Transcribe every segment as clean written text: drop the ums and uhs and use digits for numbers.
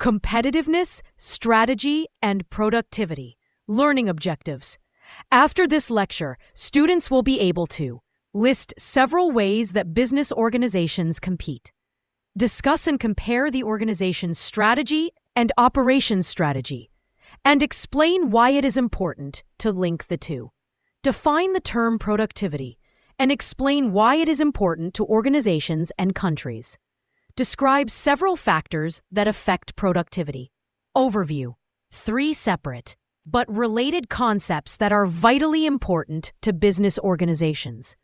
competitiveness, strategy, and productivity. Learning objectives. After this lecture, students will be able to list several ways that business organizations compete, discuss and compare the organization's strategy and operations strategy, and explain why it is important to link the two. Define the term productivity and explain why it is important to organizations and countries. Describe several factors that affect productivity. Overview. 3 separate but related concepts that are vitally important to business organizations: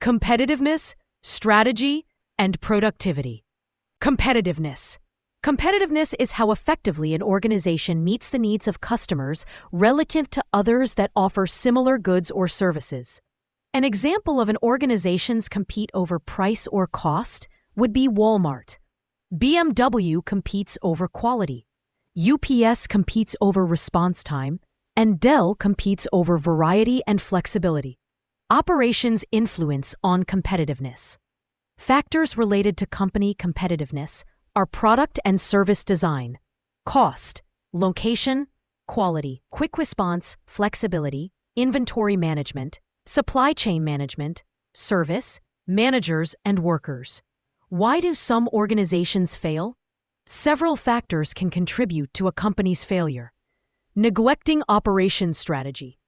competitiveness, strategy, and productivity. Competitiveness. Competitiveness is how effectively an organization meets the needs of customers relative to others that offer similar goods or services. An example of an organization's compete over price or cost would be Walmart. BMW competes over quality. UPS competes over response time, and Dell competes over variety and flexibility. Operations influence on competitiveness. Factors related to company competitiveness are product and service design, cost, location, quality, quick response, flexibility, inventory management, supply chain management, service, managers, and workers. Why do some organizations fail? Several factors can contribute to a company's failure. Neglecting operations strategy,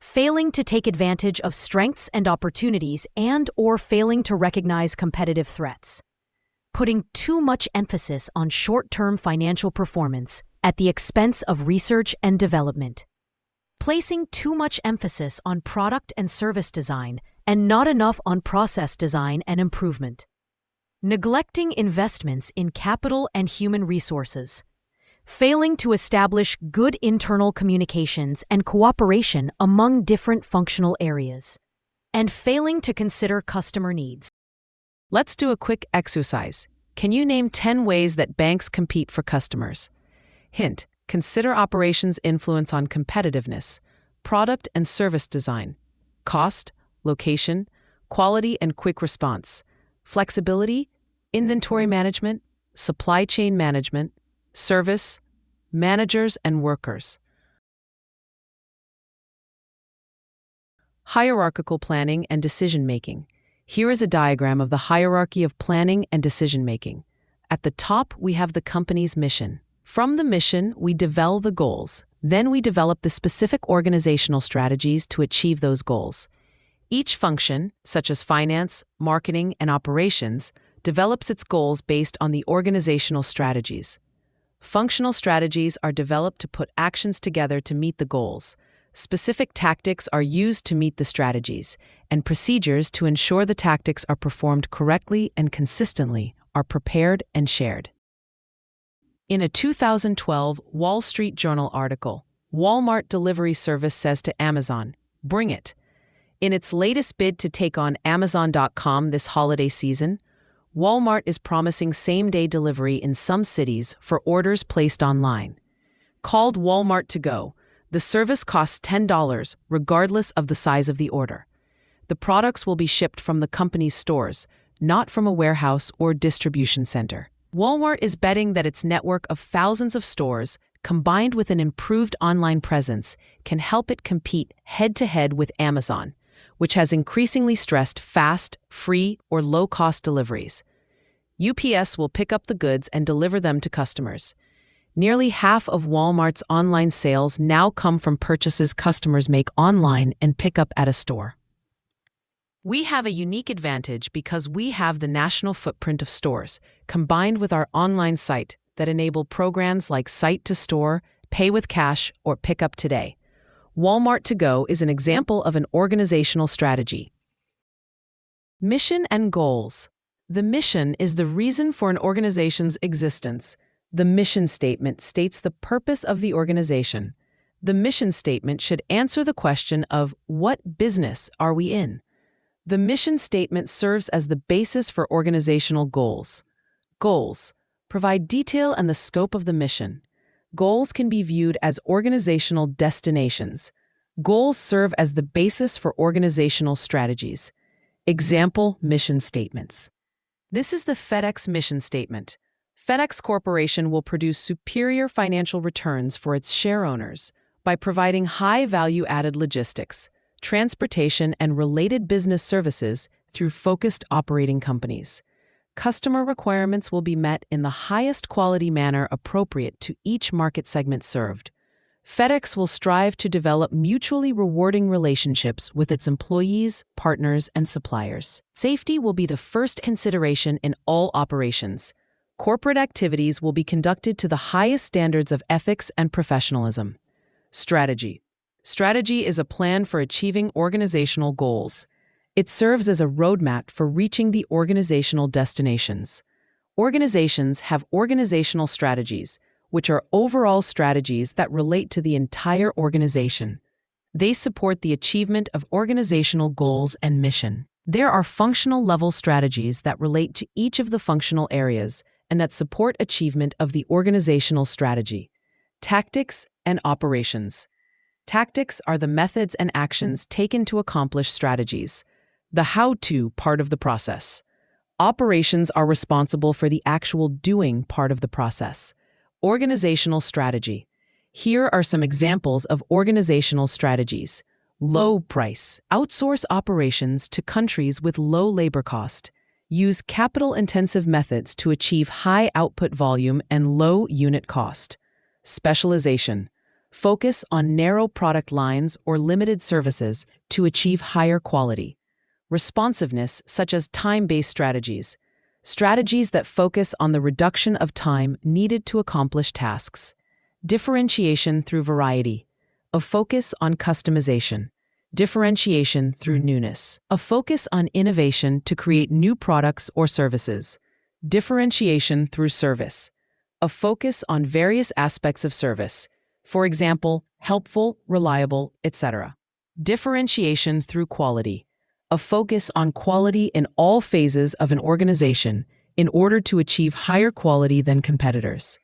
failing to take advantage of strengths and opportunities and/or failing to recognize competitive threats. Putting too much emphasis on short-term financial performance at the expense of research and development. Placing too much emphasis on product and service design and not enough on process design and improvement. Neglecting investments in capital and human resources. Failing to establish good internal communications and cooperation among different functional areas. And failing to consider customer needs. Let's do a quick exercise. Can you name 10 ways that banks compete for customers? Hint: consider operations' influence on competitiveness, product and service design, cost, location, quality and quick response, flexibility, inventory management, supply chain management, service, managers and workers. Hierarchical planning and decision-making. Here is a diagram of the hierarchy of planning and decision-making. At the top, we have the company's mission. From the mission, we develop the goals. Then we develop the specific organizational strategies to achieve those goals. Each function, such as finance, marketing, and operations, develops its goals based on the organizational strategies. Functional strategies are developed to put actions together to meet the goals. Specific tactics are used to meet the strategies, and procedures to ensure the tactics are performed correctly and consistently are prepared and shared. In a 2012 Wall Street Journal article, Walmart delivery service says to Amazon, "Bring it." In its latest bid to take on Amazon.com this holiday season, Walmart is promising same-day delivery in some cities for orders placed online. Called Walmart to Go, the service costs $10 regardless of the size of the order. The products will be shipped from the company's stores, not from a warehouse or distribution center. Walmart is betting that its network of thousands of stores, combined with an improved online presence, can help it compete head-to-head with Amazon, which has increasingly stressed fast, free, or low-cost deliveries. UPS will pick up the goods and deliver them to customers. Nearly half of Walmart's online sales now come from purchases customers make online and pick up at a store. We have a unique advantage because we have the national footprint of stores, combined with our online site that enable programs like Site to Store, Pay with Cash, or Pick Up Today. Walmart to Go is an example of an organizational strategy. Mission and goals. The mission is the reason for an organization's existence. The mission statement states the purpose of the organization. The mission statement should answer the question of what business are we in? The mission statement serves as the basis for organizational goals. Goals provide detail and the scope of the mission. Goals can be viewed as organizational destinations. Goals serve as the basis for organizational strategies. Example mission statements. This is the FedEx mission statement. FedEx Corporation will produce superior financial returns for its share owners by providing high value-added logistics, transportation, and related business services through focused operating companies. Customer requirements will be met in the highest quality manner appropriate to each market segment served. FedEx will strive to develop mutually rewarding relationships with its employees, partners, and suppliers. Safety will be the first consideration in all operations. Corporate activities will be conducted to the highest standards of ethics and professionalism. Strategy. Strategy is a plan for achieving organizational goals. It serves as a roadmap for reaching the organizational destinations. Organizations have organizational strategies, which are overall strategies that relate to the entire organization. They support the achievement of organizational goals and mission. There are functional level strategies that relate to each of the functional areas and that support achievement of the organizational strategy. Tactics and operations. Tactics are the methods and actions taken to accomplish strategies, the how-to part of the process. Operations are responsible for the actual doing part of the process. Organizational strategy. Here are some examples of organizational strategies. Low price. Outsource operations to countries with low labor cost. Use capital-intensive methods to achieve high output volume and low unit cost. Specialization. Focus on narrow product lines or limited services to achieve higher quality. Responsiveness, such as time-based strategies. Strategies that focus on the reduction of time needed to accomplish tasks. Differentiation through variety. A focus on customization. Differentiation through newness. A focus on innovation to create new products or services. Differentiation through service. A focus on various aspects of service. For example, helpful, reliable, etc. Differentiation through quality. A focus on quality in all phases of an organization in order to achieve higher quality than competitors.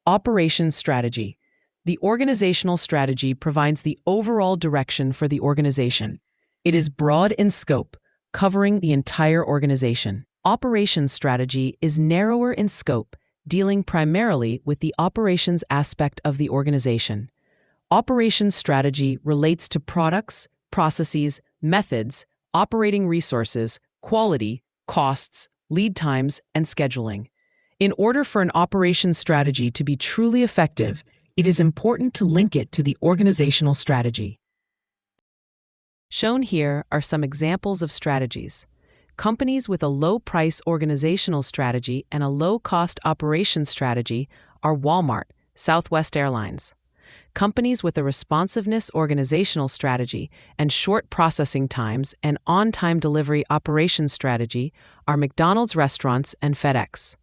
Operations strategy. The organizational strategy provides the overall direction for the organization. It is broad in scope, covering the entire organization. Operations strategy is narrower in scope, dealing primarily with the operations aspect of the organization. Operations strategy relates to products, processes, methods, operating resources, quality, costs, lead times, and scheduling. In order for an operations strategy to be truly effective, it is important to link it to the organizational strategy. Shown here are some examples of strategies. Companies with a low-price organizational strategy and a low-cost operations strategy are Walmart, Southwest Airlines. Companies with a responsiveness organizational strategy and short processing times and on-time delivery operations strategy are McDonald's restaurants and FedEx.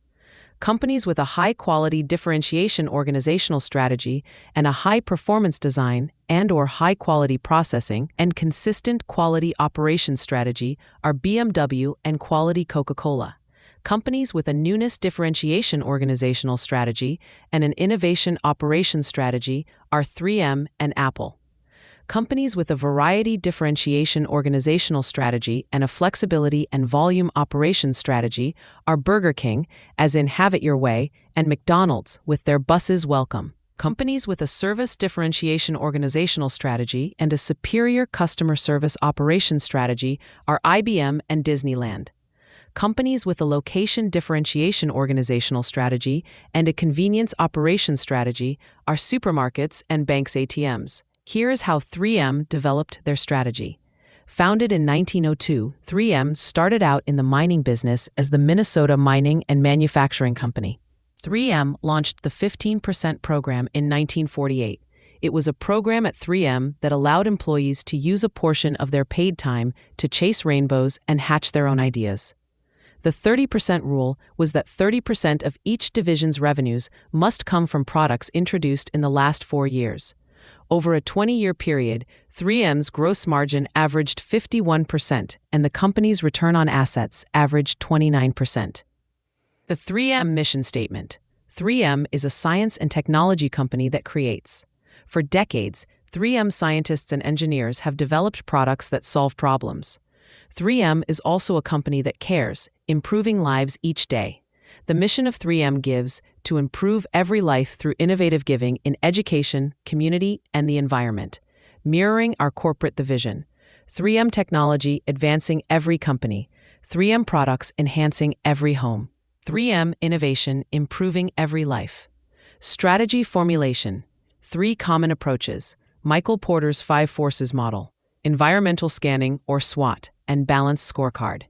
Companies with a high-quality differentiation organizational strategy and a high-performance design and/or high-quality processing and consistent quality operations strategy are BMW and Quality Coca-Cola. Companies with a newness differentiation organizational strategy and an innovation operations strategy are 3M and Apple. Companies with a variety differentiation organizational strategy and a flexibility and volume operations strategy are Burger King, as in Have It Your Way, and McDonald's with their Buses Welcome. Companies with a service differentiation organizational strategy and a superior customer service operations strategy are IBM and Disneyland. Companies with a location differentiation organizational strategy and a convenience operations strategy are supermarkets and banks ATMs. Here is how 3M developed their strategy. Founded in 1902, 3M started out in the mining business as the Minnesota Mining and Manufacturing Company. 3M launched the 15% program in 1948. It was a program at 3M that allowed employees to use a portion of their paid time to chase rainbows and hatch their own ideas. The 30% rule was that 30% of each division's revenues must come from products introduced in the last 4 years. Over a 20-year period, 3M's gross margin averaged 51% and the company's return on assets averaged 29%. The 3M mission statement. 3M is a science and technology company that creates. For decades, 3M scientists and engineers have developed products that solve problems. 3M is also a company that cares, improving lives each day. The mission of 3M gives to improve every life through innovative giving in education, community, and the environment, mirroring our corporate vision. 3M technology advancing every company, 3M products enhancing every home, 3M innovation improving every life. Strategy formulation, 3 common approaches, Michael Porter's 5 forces model, environmental scanning or SWOT, and balanced scorecard.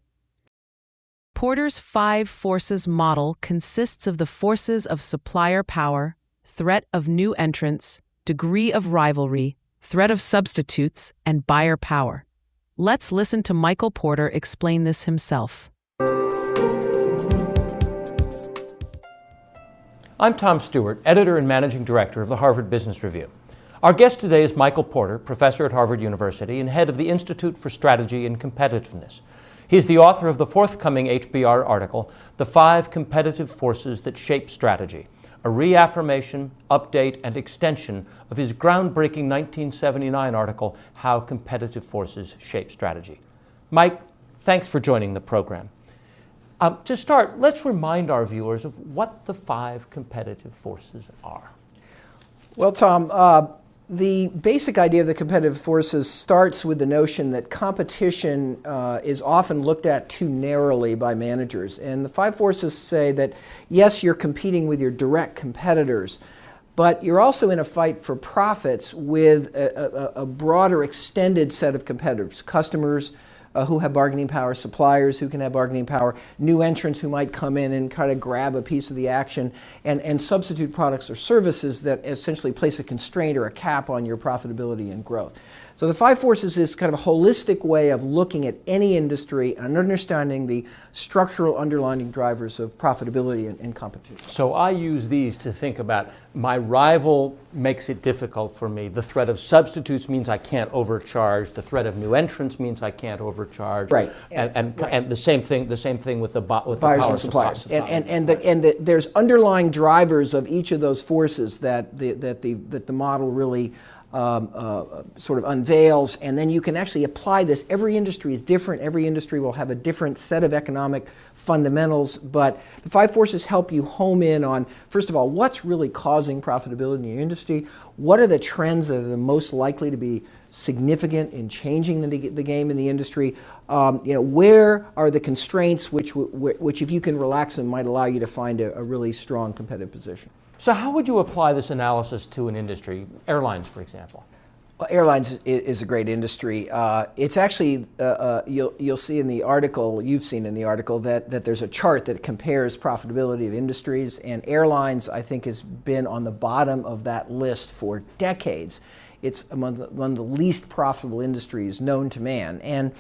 Porter's 5 forces model consists of the forces of supplier power, threat of new entrants, degree of rivalry, threat of substitutes, and buyer power. Let's listen to Michael Porter explain this himself. I'm Tom Stewart, editor and managing director of the Harvard Business Review. Our guest today is Michael Porter, professor at Harvard University and head of the Institute for Strategy and Competitiveness. He's the author of the forthcoming HBR article, The 5 Competitive Forces That Shape Strategy, a reaffirmation, update, and extension of his groundbreaking 1979 article, How Competitive Forces Shape Strategy. Mike, thanks for joining the program. To start, let's remind our viewers of what the 5 competitive forces are. Well, Tom, the basic idea of the competitive forces starts with the notion that competition is often looked at too narrowly by managers. And the 5 forces say that, yes, you're competing with your direct competitors, but you're also in a fight for profits with a broader, extended set of competitors, customers who have bargaining power, suppliers who can have bargaining power, new entrants who might come in and kind of grab a piece of the action, and substitute products or services that essentially place a constraint or a cap on your profitability and growth. So the 5 forces is kind of a holistic way of looking at any industry and understanding the structural underlying drivers of profitability and competition. So I use these to think about my rival makes it difficult for me. The threat of substitutes means I can't overcharge. The threat of new entrants means I can't overcharge. Right. And the same thing with the buyers and suppliers. There's underlying drivers of each of those forces that the model really sort of unveils, and then you can actually apply this. Every industry is different. Every industry will have a different set of economic fundamentals, but the 5 forces help you home in on, first of all, what's really causing profitability in your industry? What are the trends that are the most likely to be significant in changing the game in the industry? Where are the constraints which if you can relax them, might allow you to find a really strong competitive position? So how would you apply this analysis to an industry, airlines, for example? Well, airlines is a great industry. It's actually, you'll see in the article, you've seen in the article, that there's a chart that compares profitability of industries, and airlines, I think, has been on the bottom of that list for decades. It's among the least profitable industries known to man. And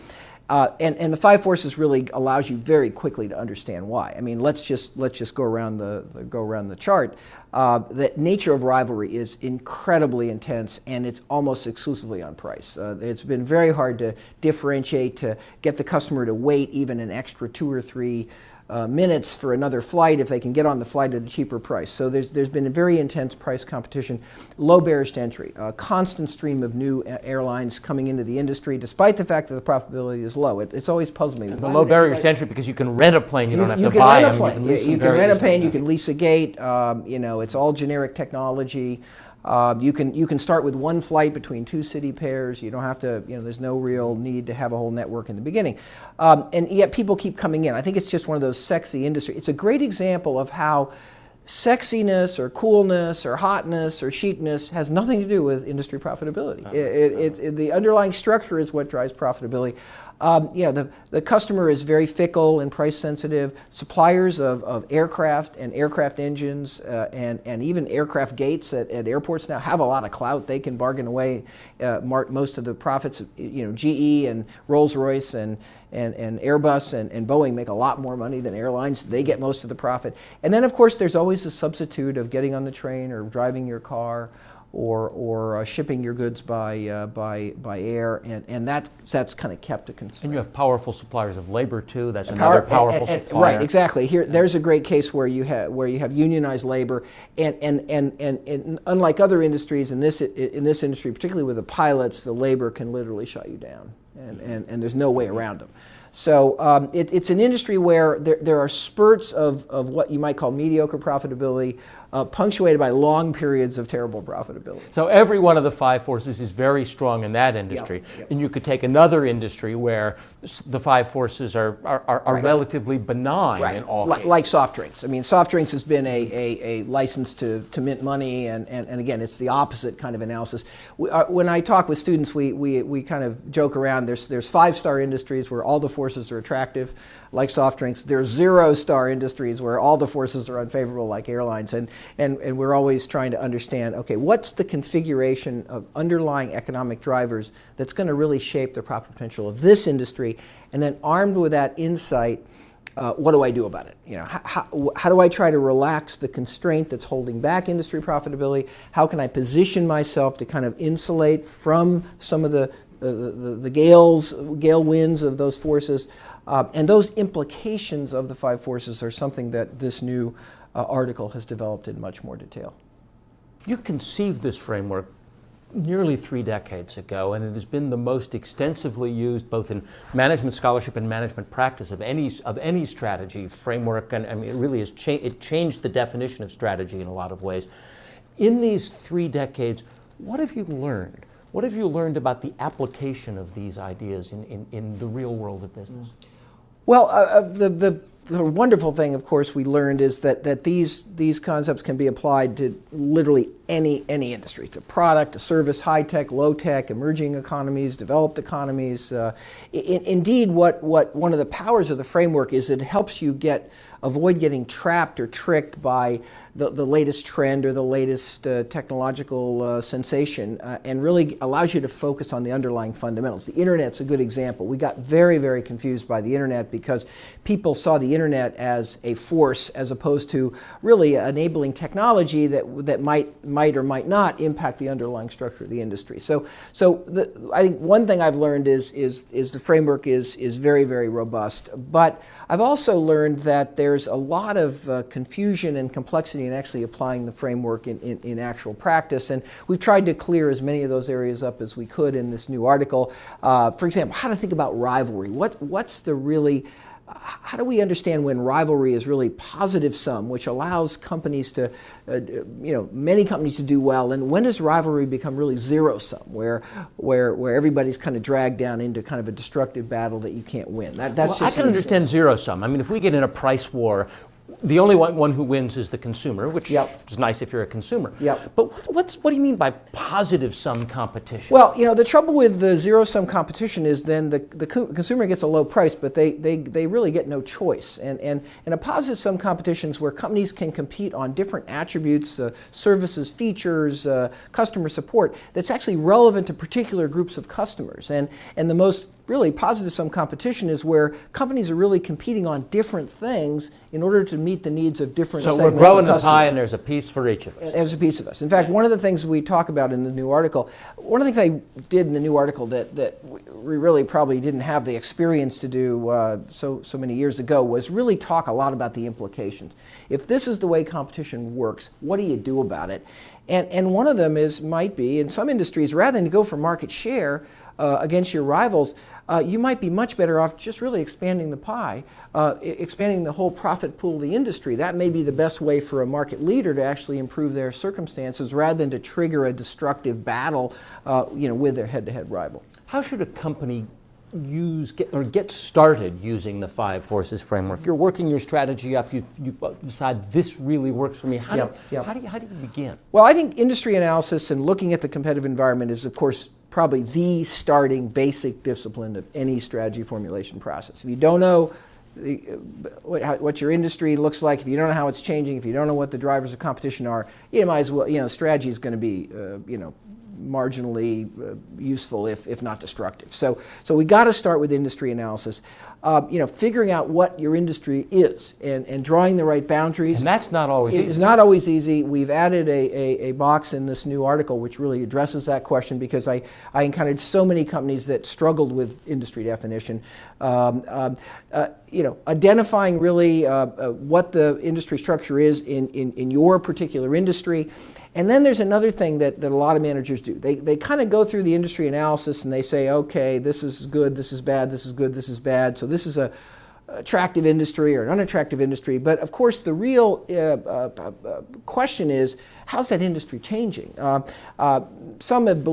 the 5 forces really allows you very quickly to understand why. I mean, let's just go around the chart. The nature of rivalry is incredibly intense, and it's almost exclusively on price. It's been very hard to differentiate, to get the customer to wait even an extra 2 or 3 minutes for another flight if they can get on the flight at a cheaper price. So there's been a very intense price competition, low barriers to entry, a constant stream of new airlines coming into the industry, despite the fact that the profitability is low. It's always puzzled me. The low barriers to entry because you can rent a plane, you don't have to buy them. You can rent a plane. You can rent a plane, you can lease a gate. It's all generic technology. You can start with one flight between 2 city pairs. You don't have to, there's no real need to have a whole network in the beginning. And yet people keep coming in. I think it's just one of those sexy industries. It's a great example of how sexiness or coolness or hotness or chicness has nothing to do with industry profitability. The underlying structure is what drives profitability. The customer is very fickle and price sensitive. Suppliers of aircraft and aircraft engines and even aircraft gates at airports now have a lot of clout. They can bargain away most of the profits. GE and Rolls-Royce and Airbus and Boeing make a lot more money than airlines. They get most of the profit. And then, of course, there's always a substitute of getting on the train or driving your car or shipping your goods by air, and that's kind of kept a concern. And you have powerful suppliers of labor too. That's another powerful supplier. Right, exactly. There's a great case where you have unionized labor, and unlike other industries, in this industry, particularly with the pilots, the labor can literally shut you down, and there's no way around them. So it's an industry where there are spurts of what you might call mediocre profitability, punctuated by long periods of terrible profitability. So every one of the 5 forces is very strong in that industry. Yep. And you could take another industry where the 5 forces are Right. relatively benign in all cases. Like soft drinks. I mean, soft drinks has been a license to mint money, and again, it's the opposite kind of analysis. When I talk with students, we kind of joke around. There's 5-star industries where all the forces are attractive, like soft drinks. There's 0-star industries where all the forces are unfavorable, like airlines. And we're always trying to understand, okay, what's the configuration of underlying economic drivers that's going to really shape the profit potential of this industry? And then armed with that insight, what do I do about it? You know, how do I try to relax the constraint that's holding back industry profitability? How can I position myself to kind of insulate from some of the gale winds of those forces? And those implications of the 5 forces are something that this new article has developed in much more detail. You conceived this framework nearly 3 decades ago, and it has been the most extensively used both in management scholarship and management practice of any strategy framework. And I mean, it really has it changed the definition of strategy in a lot of ways. In these 3 decades, what have you learned? What have you learned about the application of these ideas in the real world of business? Well, the wonderful thing, of course, we learned is that these concepts can be applied to literally any industry. It's a product, a service, high tech, low tech, emerging economies, developed economies. Indeed, what one of the powers of the framework is it helps you avoid getting trapped or tricked by the latest trend or the latest technological sensation, and really allows you to focus on the underlying fundamentals. The internet's a good example. We got very, very confused by the internet because people saw the internet as a force as opposed to really enabling technology that might or might not impact the underlying structure of the industry. So I think one thing I've learned is the framework is very, very robust. But I've also learned that there's a lot of confusion and complexity in actually applying the framework in actual practice. And we've tried to clear as many of those areas up as we could in this new article. For example, how to think about rivalry. How do we understand when rivalry is really positive sum, which allows companies to, many companies to do well, and when does rivalry become really zero sum, where everybody's kind of dragged down into kind of a destructive battle that you can't win? I can understand zero sum. I mean, if we get in a price war, the only one who wins is the consumer, which is nice if you're a consumer. But what do you mean by positive sum competition? Well, the trouble with the zero sum competition is then the consumer gets a low price, but they really get no choice. And a positive sum competition is where companies can compete on different attributes, services, features, customer support that's actually relevant to particular groups of customers. And the most really positive sum competition is where companies are really competing on different things in order to meet the needs of different segments of customers. So we're growing the pie and there's a piece for each of us. There's a piece of us. In fact, one of the things we talk about in the new article, one of the things I did in the new article that we really probably didn't have the experience to do so many years ago was really talk a lot about the implications. If this is the way competition works, what do you do about it? And one of them might be, in some industries, rather than go for market share against your rivals, you might be much better off just really expanding the pie, expanding the whole profit pool of the industry. That may be the best way for a market leader to actually improve their circumstances rather than to trigger a destructive battle with their head-to-head rival. How should a company get started using the 5 forces framework? You're working your strategy up, you decide this really works for me. How do you begin? Well, I think industry analysis and looking at the competitive environment is, of course, probably the starting basic discipline of any strategy formulation process. If you don't know what your industry looks like, if you don't know how it's changing, if you don't know what the drivers of competition are, you might as well, strategy is going to be, marginally useful if not destructive. So we got to start with industry analysis. Figuring out what your industry is and drawing the right boundaries. And that's not always easy. It's not always easy. We've added a box in this new article which really addresses that question because I encountered so many companies that struggled with industry definition. identifying really what the industry structure is in your particular industry. And then there's another thing that a lot of managers do. They kind of go through the industry analysis and they say, okay, this is good, this is bad, this is good, this is bad. So this is a attractive industry or an unattractive industry. But of course, the real question is, how's that industry changing? Some have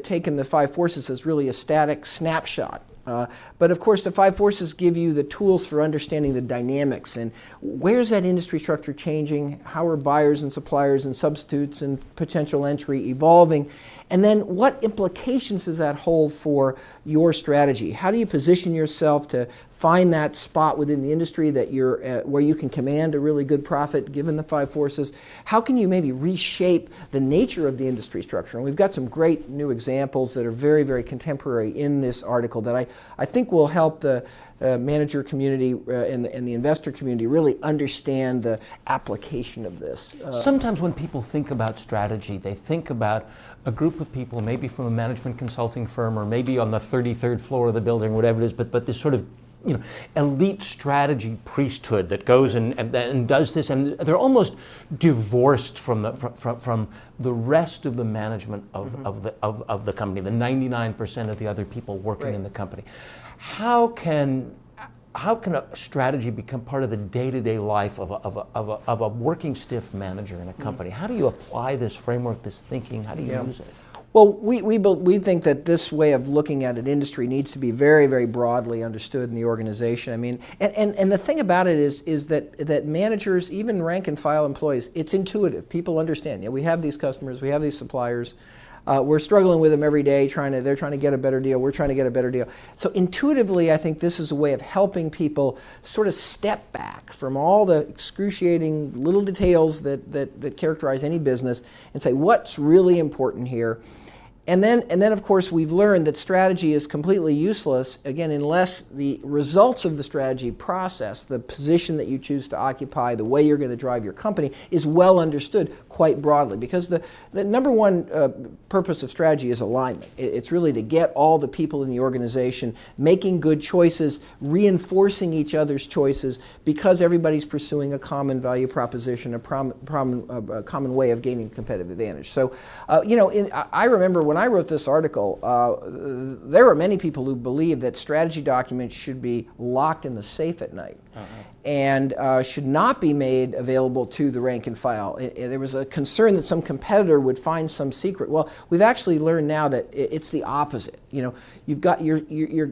taken the 5 forces as really a static snapshot. But of course, the 5 forces give you the tools for understanding the dynamics and where's that industry structure changing, how are buyers and suppliers and substitutes and potential entry evolving, and then what implications does that hold for your strategy? How do you position yourself to find that spot within the industry that you're where you can command a really good profit given the 5 forces? How can you maybe reshape the nature of the industry structure? And we've got some great new examples that are very, very contemporary in this article that I think will help the manager community and the investor community really understand the application of this. Sometimes when people think about strategy, they think about a group of people, maybe from a management consulting firm or maybe on the 33rd floor of the building, whatever it is, but this sort of elite strategy priesthood that goes and does this, and they're almost divorced from the rest of the management of the company, the 99% of the other people working in the company. How can a strategy become part of the day-to-day life of a working stiff manager in a company? How do you apply this framework, this thinking? How do you use it? Well, we think that this way of looking at an industry needs to be very, very broadly understood in the organization. I mean, and the thing about it is that managers, even rank and file employees, it's intuitive. People understand. We have these customers, we have these suppliers. We're struggling with them every day. They're trying to get a better deal. We're trying to get a better deal. So intuitively, I think this is a way of helping people sort of step back from all the excruciating little details that characterize any business and say, what's really important here? And then, of course, we've learned that strategy is completely useless, again, unless the results of the strategy process, the position that you choose to occupy, the way you're going to drive your company, is well understood quite broadly. Because the number one purpose of strategy is alignment. It's really to get all the people in the organization making good choices, reinforcing each other's choices, because everybody's pursuing a common value proposition, a common way of gaining competitive advantage. So, I remember when I wrote this article, there were many people who believed that strategy documents should be locked in the safe at night and should not be made available to the rank and file. There was a concern that some competitor would find some secret. Well, we've actually learned now that it's the opposite. You've got your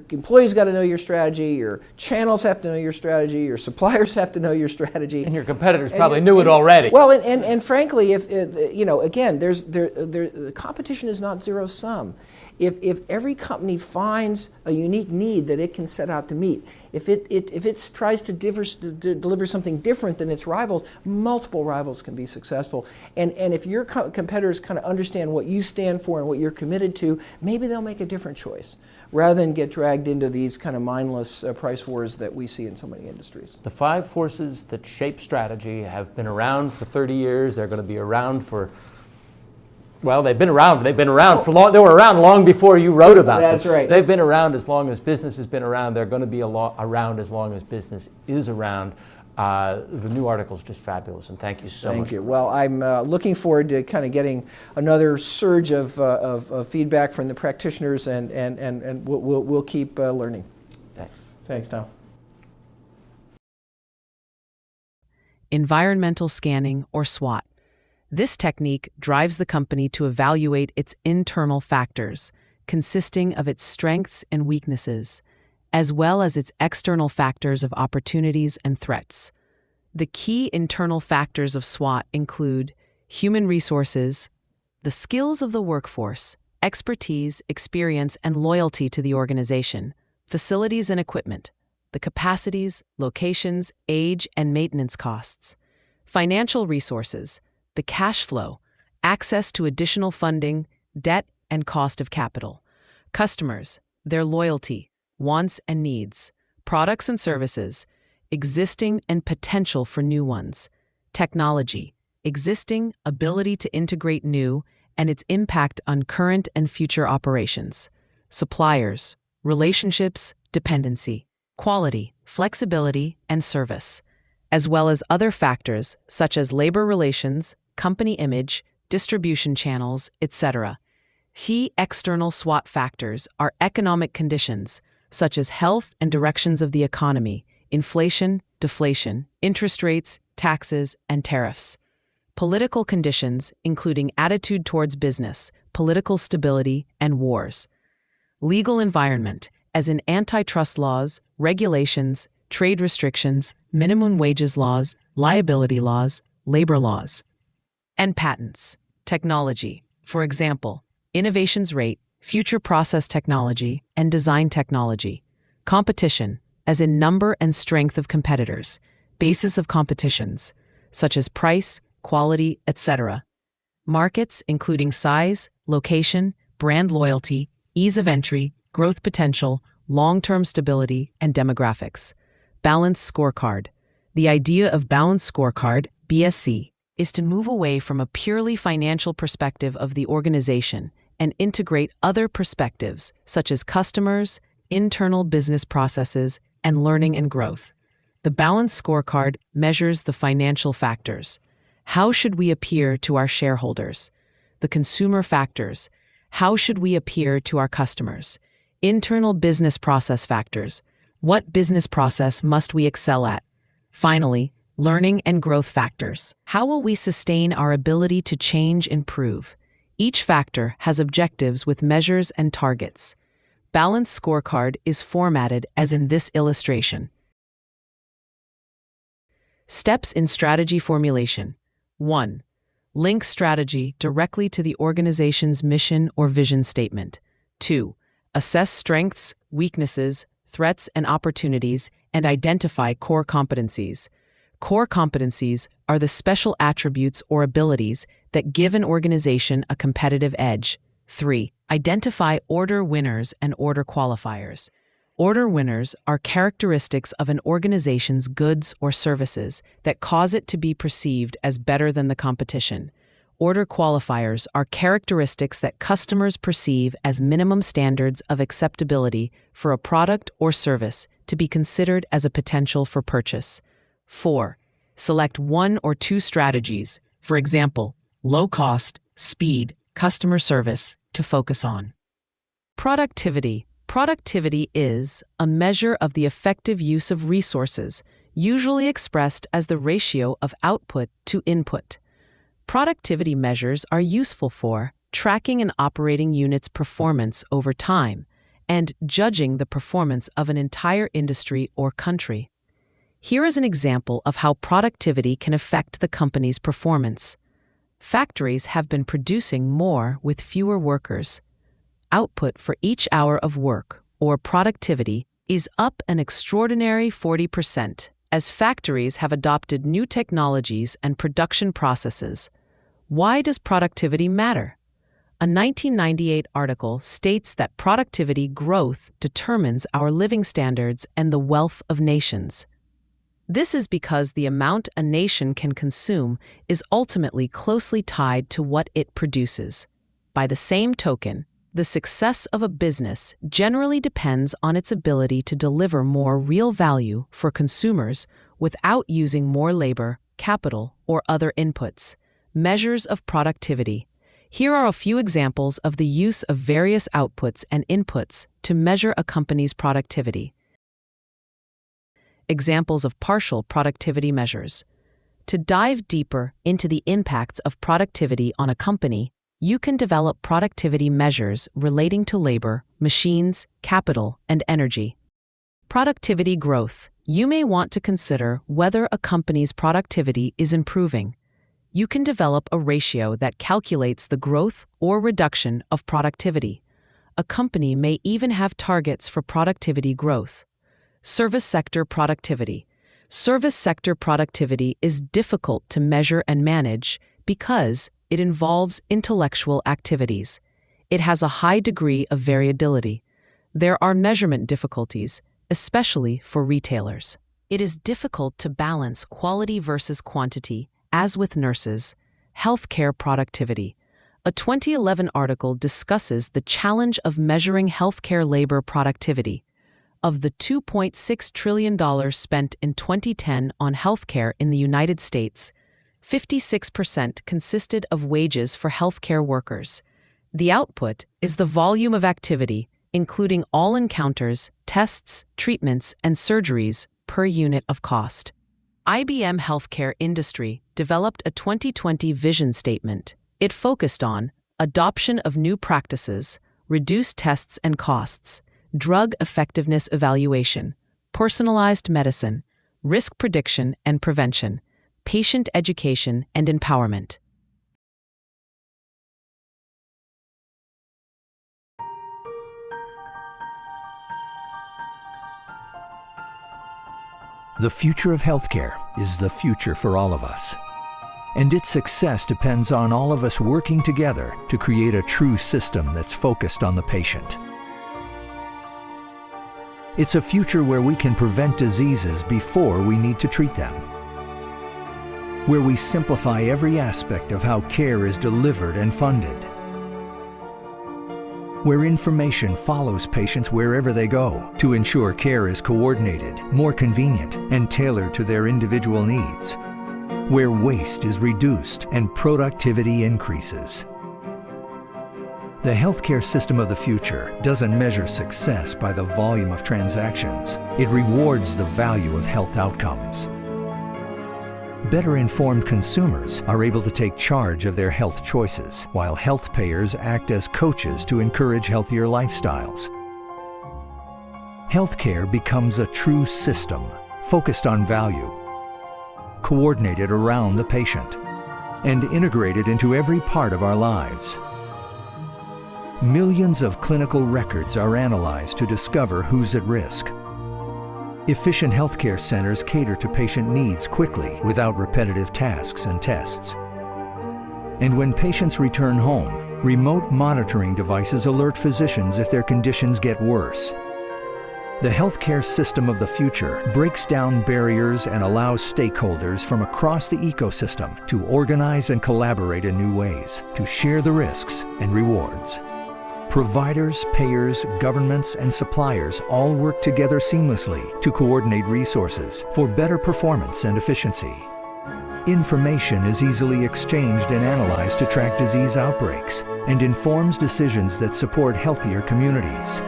employees got to know your strategy, your channels have to know your strategy, your suppliers have to know your strategy, and your competitors probably knew it already. Well, and frankly, if again, the competition is not zero sum. If every company finds a unique need that it can set out to meet, if it tries to deliver something different than its rivals, multiple rivals can be successful. And if your competitors kind of understand what you stand for and what you're committed to, maybe they'll make a different choice rather than get dragged into these kind of mindless price wars that we see in so many industries. The 5 forces that shape strategy have been around for 30 years. They're going to be around for they've been around for long. They were around long before you wrote about them. That's right. They've been around as long as business has been around. They're going to be around as long as business is around. The new article is just fabulous, and thank you so much. Thank you. Well, I'm looking forward to kind of getting another surge of feedback from the practitioners, and we'll keep learning. Thanks. Thanks, Tom. Environmental scanning, or SWOT. This technique drives the company to evaluate its internal factors, consisting of its strengths and weaknesses, as well as its external factors of opportunities and threats. The key internal factors of SWOT include human resources, the skills of the workforce, expertise, experience, and loyalty to the organization, facilities and equipment, the capacities, locations, age, and maintenance costs, financial resources, the cash flow, access to additional funding, debt, and cost of capital, customers, their loyalty, wants and needs, products and services, existing and potential for new ones, technology, existing, ability to integrate new, and its impact on current and future operations, suppliers, relationships, dependency, quality, flexibility, and service, as well as other factors such as labor relations, company image, distribution channels, etc. Key external SWOT factors are economic conditions, such as health and directions of the economy, inflation, deflation, interest rates, taxes, and tariffs. Political conditions, including attitude towards business, political stability, and wars. Legal environment, as in antitrust laws, regulations, trade restrictions, minimum wages laws, liability laws, labor laws. And patents, technology, for example, innovations rate, future process technology, and design technology. Competition, as in number and strength of competitors, basis of competitions, such as price, quality, etc. Markets, including size, location, brand loyalty, ease of entry, growth potential, long-term stability, and demographics. Balanced scorecard. The idea of balanced scorecard, BSC, is to move away from a purely financial perspective of the organization and integrate other perspectives, such as customers, internal business processes, and learning and growth. The balanced scorecard measures the financial factors. How should we appear to our shareholders? The consumer factors. How should we appear to our customers? Internal business process factors. What business process must we excel at? Finally, learning and growth factors. How will we sustain our ability to change and improve? Each factor has objectives with measures and targets. Balanced scorecard is formatted as in this illustration. Steps in strategy formulation. 1. Link strategy directly to the organization's mission or vision statement. 2. Assess strengths, weaknesses, threats, and opportunities, and identify core competencies. Core competencies are the special attributes or abilities that give an organization a competitive edge. 3. Identify order winners and order qualifiers. Order winners are characteristics of an organization's goods or services that cause it to be perceived as better than the competition. Order qualifiers are characteristics that customers perceive as minimum standards of acceptability for a product or service to be considered as a potential for purchase. 4. Select one or two strategies, for example, low cost, speed, customer service, to focus on. Productivity. Productivity is a measure of the effective use of resources, usually expressed as the ratio of output to input. Productivity measures are useful for tracking an operating unit's performance over time and judging the performance of an entire industry or country. Here is an example of how productivity can affect the company's performance. Factories have been producing more with fewer workers. Output for each hour of work, or productivity, is up an extraordinary 40%, as factories have adopted new technologies and production processes. Why does productivity matter? A 1998 article states that productivity growth determines our living standards and the wealth of nations. This is because the amount a nation can consume is ultimately closely tied to what it produces. By the same token, the success of a business generally depends on its ability to deliver more real value for consumers without using more labor, capital, or other inputs. Measures of productivity. Here are a few examples of the use of various outputs and inputs to measure a company's productivity. Examples of partial productivity measures. To dive deeper into the impacts of productivity on a company, you can develop productivity measures relating to labor, machines, capital, and energy. Productivity growth. You may want to consider whether a company's productivity is improving. You can develop a ratio that calculates the growth or reduction of productivity. A company may even have targets for productivity growth. Service sector productivity. Service sector productivity is difficult to measure and manage because it involves intellectual activities. It has a high degree of variability. There are measurement difficulties, especially for retailers. It is difficult to balance quality versus quantity, as with nurses. Healthcare productivity. A 2011 article discusses the challenge of measuring healthcare labor productivity. Of the $2.6 trillion spent in 2010 on healthcare in the United States, 56% consisted of wages for healthcare workers. The output is the volume of activity, including all encounters, tests, treatments, and surgeries per unit of cost. IBM Healthcare Industry developed a 2020 vision statement. It focused on adoption of new practices, reduced tests and costs, drug effectiveness evaluation, personalized medicine, risk prediction and prevention, patient education and empowerment. The future of healthcare is the future for all of us. And its success depends on all of us working together to create a true system that's focused on the patient. It's a future where we can prevent diseases before we need to treat them. Where we simplify every aspect of how care is delivered and funded. Where information follows patients wherever they go to ensure care is coordinated, more convenient, and tailored to their individual needs. Where waste is reduced and productivity increases. The healthcare system of the future doesn't measure success by the volume of transactions. It rewards the value of health outcomes. Better informed consumers are able to take charge of their health choices, while health payers act as coaches to encourage healthier lifestyles. Healthcare becomes a true system, focused on value, coordinated around the patient, and integrated into every part of our lives. Millions of clinical records are analyzed to discover who's at risk. Efficient healthcare centers cater to patient needs quickly without repetitive tasks and tests. And when patients return home, remote monitoring devices alert physicians if their conditions get worse. The healthcare system of the future breaks down barriers and allows stakeholders from across the ecosystem to organize and collaborate in new ways, to share the risks and rewards. Providers, payers, governments, and suppliers all work together seamlessly to coordinate resources for better performance and efficiency. Information is easily exchanged and analyzed to track disease outbreaks and informs decisions that support healthier communities.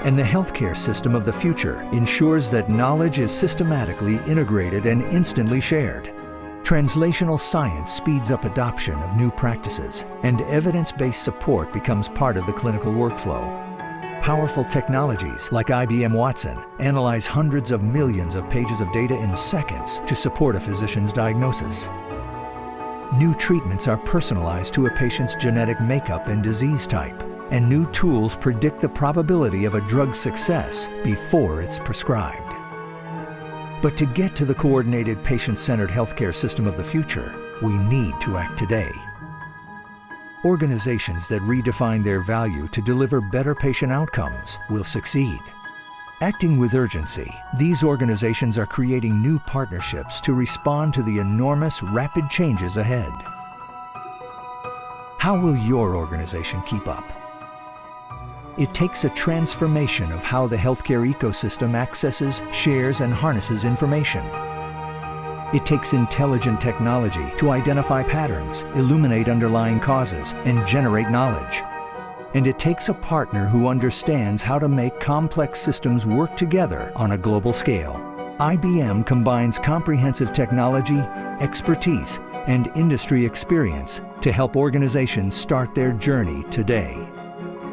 And the healthcare system of the future ensures that knowledge is systematically integrated and instantly shared. Translational science speeds up adoption of new practices, and evidence-based support becomes part of the clinical workflow. Powerful technologies like IBM Watson analyze hundreds of millions of pages of data in seconds to support a physician's diagnosis. New treatments are personalized to a patient's genetic makeup and disease type, and new tools predict the probability of a drug's success before it's prescribed. But to get to the coordinated patient-centered healthcare system of the future, we need to act today. Organizations that redefine their value to deliver better patient outcomes will succeed. Acting with urgency, these organizations are creating new partnerships to respond to the enormous, rapid changes ahead. How will your organization keep up? It takes a transformation of how the healthcare ecosystem accesses, shares, and harnesses information. It takes intelligent technology to identify patterns, illuminate underlying causes, and generate knowledge. And it takes a partner who understands how to make complex systems work together on a global scale. IBM combines comprehensive technology, expertise, and industry experience to help organizations start their journey today.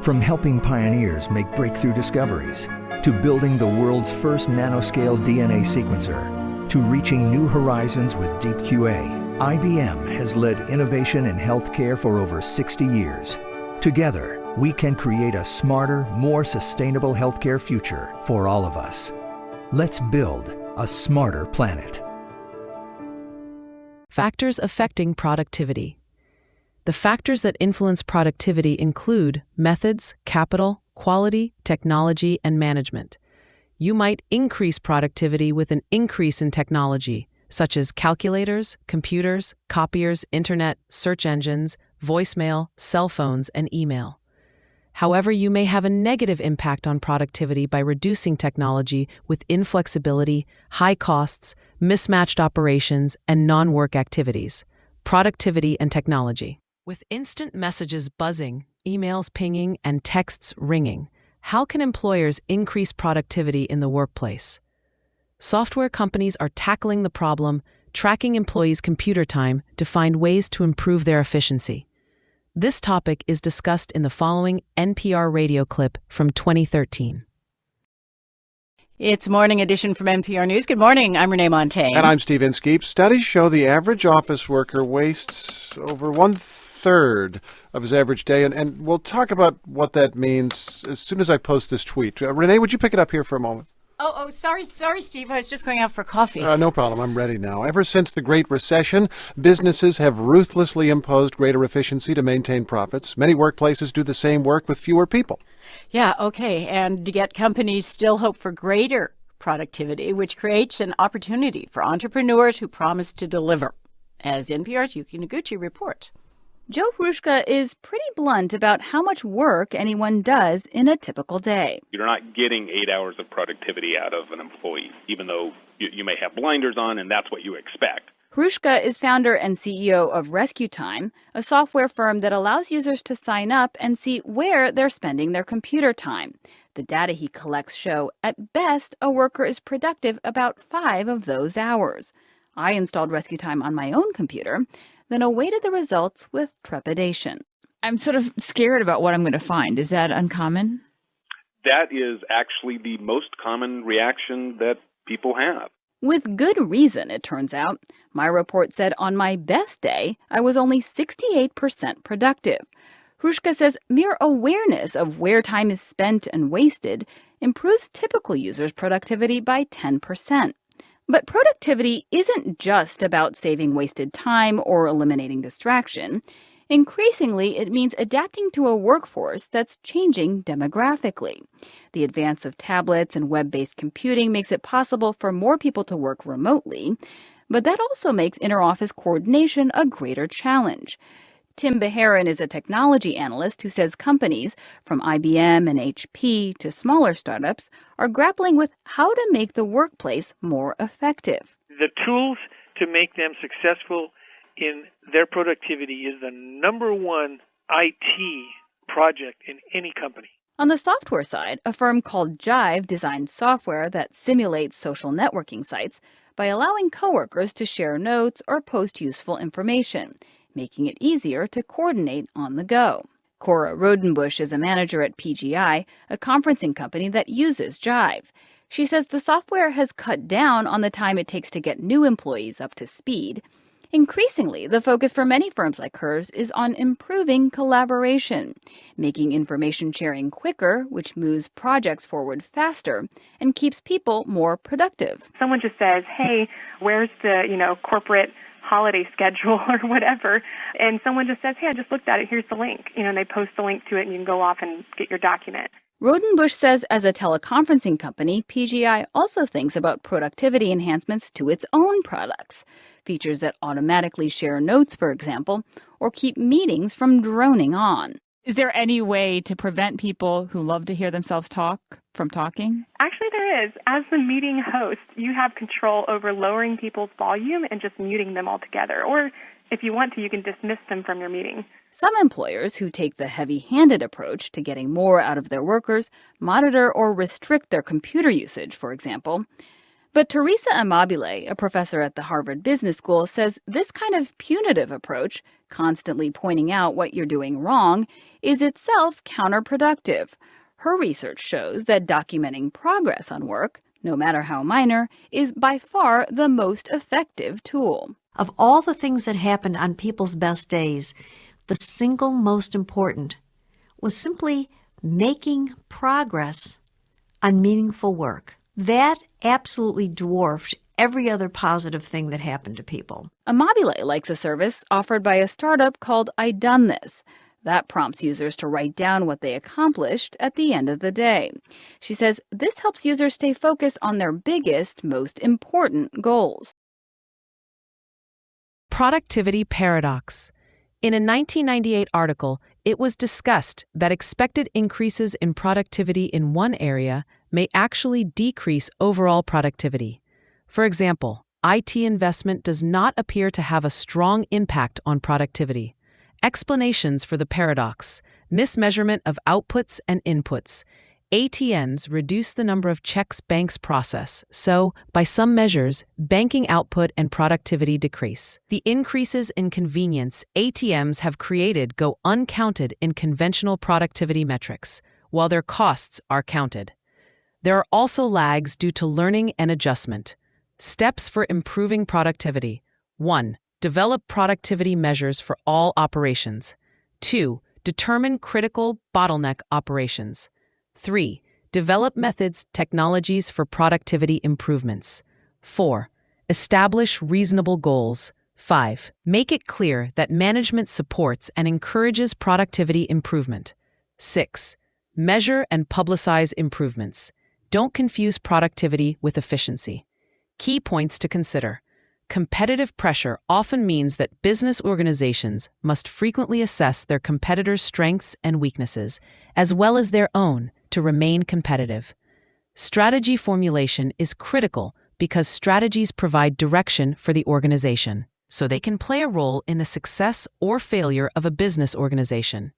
From helping pioneers make breakthrough discoveries, to building the world's first nanoscale DNA sequencer, to reaching new horizons with Deep QA, IBM has led innovation in healthcare for over 60 years. Together, we can create a smarter, more sustainable healthcare future for all of us. Let's build a smarter planet. Factors affecting productivity. The factors that influence productivity include methods, capital, quality, technology, and management. You might increase productivity with an increase in technology, such as calculators, computers, copiers, internet, search engines, voicemail, cell phones, and email. However, you may have a negative impact on productivity by reducing technology with inflexibility, high costs, mismatched operations, and non-work activities. Productivity and technology. With instant messages buzzing, emails pinging, and texts ringing, how can employers increase productivity in the workplace? Software companies are tackling the problem, tracking employees' computer time to find ways to improve their efficiency. This topic is discussed in the following NPR radio clip from 2013. It's Morning Edition from NPR News. Good morning. I'm Renee Montagne. And I'm Steve Inskeep. Studies show the average office worker wastes over 1/3 of his average day. And we'll talk about what that means as soon as I post this tweet. Renee, would you pick it up here for a moment? Sorry, Steve. I was just going out for coffee. No problem. I'm ready now. Ever since the Great Recession, businesses have ruthlessly imposed greater efficiency to maintain profits. Many workplaces do the same work with fewer people. Yeah, okay. And yet companies still hope for greater productivity, which creates an opportunity for entrepreneurs who promise to deliver, as NPR's Yuki Noguchi reports. Joe Hrushka is pretty blunt about how much work anyone does in a typical day. You're not getting 8 hours of productivity out of an employee, even though you may have blinders on and that's what you expect. Hrushka is founder and CEO of Rescue Time, a software firm that allows users to sign up and see where they're spending their computer time. The data he collects show, at best, a worker is productive about 5 of those hours. I installed Rescue Time on my own computer, then awaited the results with trepidation. I'm sort of scared about what I'm going to find. Is that uncommon? That is actually the most common reaction that people have. With good reason, it turns out. My report said on my best day, I was only 68% productive. Hrushka says mere awareness of where time is spent and wasted improves typical users' productivity by 10%. But productivity isn't just about saving wasted time or eliminating distraction. Increasingly, it means adapting to a workforce that's changing demographically. The advance of tablets and web-based computing makes it possible for more people to work remotely, but that also makes inter-office coordination a greater challenge. Tim Beharin is a technology analyst who says companies, from IBM and HP to smaller startups, are grappling with how to make the workplace more effective. The tools to make them successful in their productivity is the number one IT project in any company. On the software side, a firm called Jive designed software that simulates social networking sites by allowing coworkers to share notes or post useful information, making it easier to coordinate on the go. Cora Rodenbush is a manager at PGI, a conferencing company that uses Jive. She says the software has cut down on the time it takes to get new employees up to speed. Increasingly, the focus for many firms like hers is on improving collaboration, making information sharing quicker, which moves projects forward faster and keeps people more productive. Someone just says, hey, where's the, corporate holiday schedule or whatever, and someone just says, hey, I just looked at it, here's the link. And they post the link to it and you can go off and get your document. Rodenbush says as a teleconferencing company, PGI also thinks about productivity enhancements to its own products. Features that automatically share notes, for example, or keep meetings from droning on. Is there any way to prevent people who love to hear themselves talk from talking? Actually, there is. As the meeting host, you have control over lowering people's volume and just muting them altogether. Or if you want to, you can dismiss them from your meeting. Some employers who take the heavy-handed approach to getting more out of their workers monitor or restrict their computer usage, for example. But Teresa Amabile, a professor at the Harvard Business School, says this kind of punitive approach, constantly pointing out what you're doing wrong, is itself counterproductive. Her research shows that documenting progress on work, no matter how minor, is by far the most effective tool. Of all the things that happened on people's best days, the single most important was simply making progress on meaningful work. That absolutely dwarfed every other positive thing that happened to people. Amabile likes a service offered by a startup called I Done This. That prompts users to write down what they accomplished at the end of the day. She says this helps users stay focused on their biggest, most important goals. Productivity paradox. In a 1998 article, it was discussed that expected increases in productivity in one area may actually decrease overall productivity. For example, IT investment does not appear to have a strong impact on productivity. Explanations for the paradox: mismeasurement of outputs and inputs. ATMs reduce the number of checks banks process, so, by some measures, banking output and productivity decrease. The increases in convenience ATMs have created go uncounted in conventional productivity metrics, while their costs are counted. There are also lags due to learning and adjustment. Steps for improving productivity: 1. Develop productivity measures for all operations. 2. Determine critical bottleneck operations. 3. Develop methods, technologies for productivity improvements. 4. Establish reasonable goals. 5. Make it clear that management supports and encourages productivity improvement. 6. Measure and publicize improvements. Don't confuse productivity with efficiency. Key points to consider. Competitive pressure often means that business organizations must frequently assess their competitors' strengths and weaknesses, as well as their own, to remain competitive. Strategy formulation is critical because strategies provide direction for the organization, so they can play a role in the success or failure of a business organization.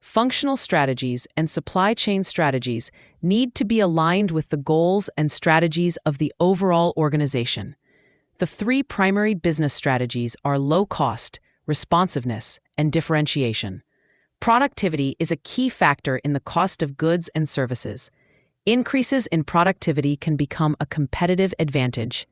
Functional strategies and supply chain strategies need to be aligned with the goals and strategies of the overall organization. The 3 primary business strategies are low cost, responsiveness, and differentiation. Productivity is a key factor in the cost of goods and services. Increases in productivity can become a competitive advantage.